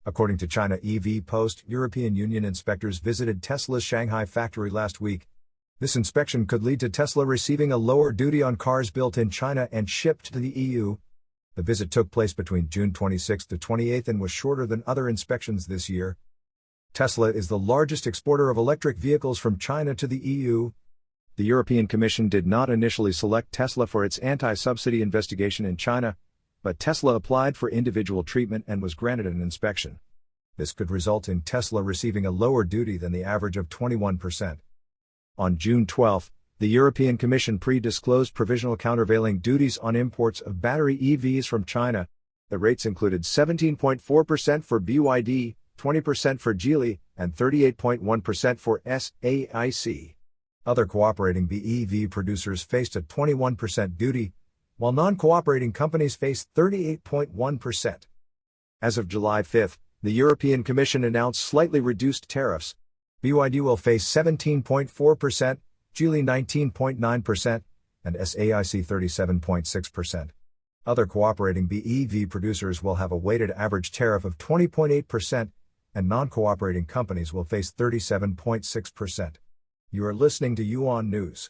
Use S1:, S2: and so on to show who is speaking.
S1: According to China EV Post, European Union inspectors visited Tesla's Shanghai factory last week. This inspection could lead to Tesla receiving a lower duty on cars built in China and shipped to the EU. The visit took place between June 26 to 28 and was shorter than other inspections this year. Tesla is the largest exporter of electric vehicles from China to the EU. The European Commission did not initially select Tesla for its anti-subsidy investigation in China, but Tesla applied for individual treatment and was granted an inspection. This could result in Tesla receiving a lower duty than the average of 21%. On June 12, the European Commission pre-disclosed provisional countervailing duties on imports of battery EVs from China. The rates included 17.4% for BYD, 20% for Geely, and 38.1% for SAIC. Other cooperating BEV producers faced a 21% duty, while non-cooperating companies faced 38.1%. As of July 5, the European Commission announced slightly reduced tariffs. BYD will face 17.4%, Geely 19.9%, and SAIC 37.6%. Other cooperating BEV producers will have a weighted average tariff of 20.8%, and non-cooperating companies will face 37.6%. You are listening to Yuan News.